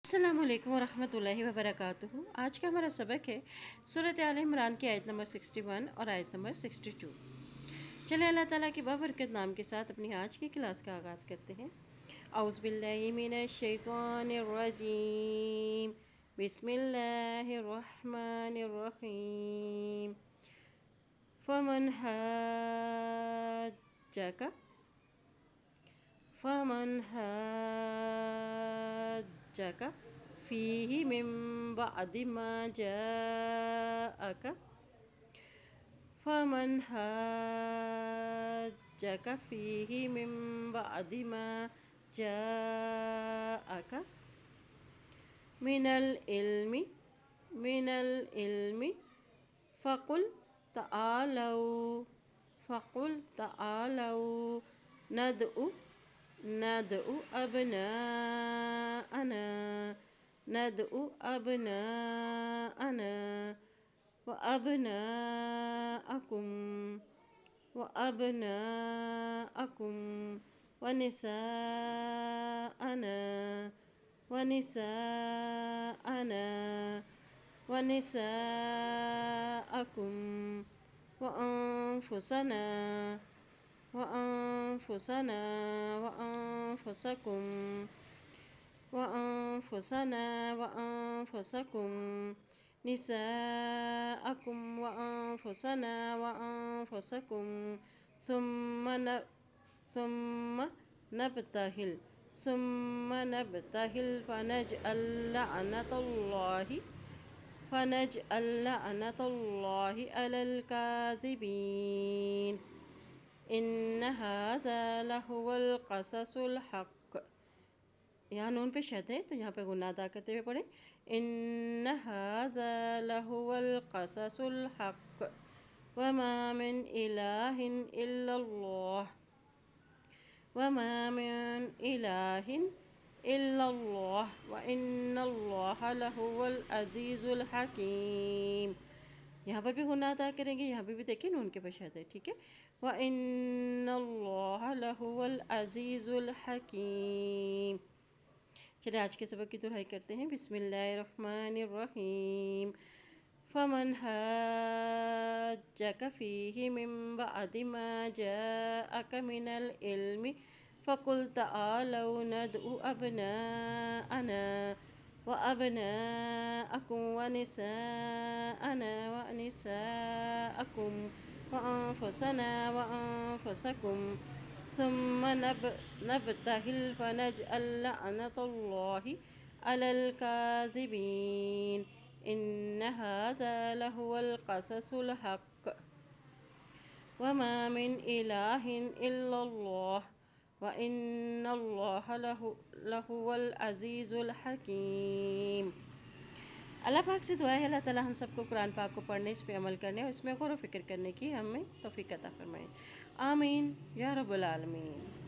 السلام علیکم ورحمۃ اللہ وبرکاتہ۔ آج کا ہمارا سبق ہے سورۃ آل عمران کی آیت نمبر 61 اور آیت نمبر 62۔ چلے اللہ تعالیٰ کے بابرکت نام کے ساتھ اپنی آج کی کلاس کا آغاز کرتے ہیں۔ اعوذ باللہ من الشیطان الرجیم، بسم اللہ الرحمن الرحیم۔ فمن حاجک فیہ من بعد ما جاءک من العلم فقل تعالوا ندعو أبناءنا وأبناءكم ونساءكم وأنفسكم نساءكم وأنفسنا وأنفسكم ثم نبتهل فنجعل لعنة الله على الكاذبين إن هذا لهو القصص الحق۔ یہاں نون پہ شد ہے تو یہاں پہ غنہ ادا کرتے ہوئے پڑھیں، ان ھذا لہو القصص الحق وما من الہ الا اللہ وان اللہ لہو العزیز الحکیم۔ یہاں پر بھی غنہ ادا کریں گے، یہاں پہ بھی دیکھیں نون کے پہ شد ہے، ٹھیک ہے، وان اللہ لہو العزیز الحکیم۔ چلے آج کے سبق کی دہرائی کرتے ہیں۔ بسم اللہ الرحمن الرحیم۔ فمن حاجک فیہ من بعد ما جاءک من العلم فقل تعالوا ندعو أبناءنا وأبناءكم ونساءنا ونساءكم وأنفسنا وأنفسكم ثم نبتهل فنجعل لعنة الله على الكاذبين إن هذا لهو القصص الحق وما من إله إلا الله وإن الله لهو العزيز الحكيم۔ اللہ پاک سے دعا ہے اللہ تعالیٰ ہم سب کو قرآن پاک کو پڑھنے، اس پہ عمل کرنے اور اس میں غور و فکر کرنے کی ہمیں توفیق عطا فرمائے، آمین یا رب العالمین۔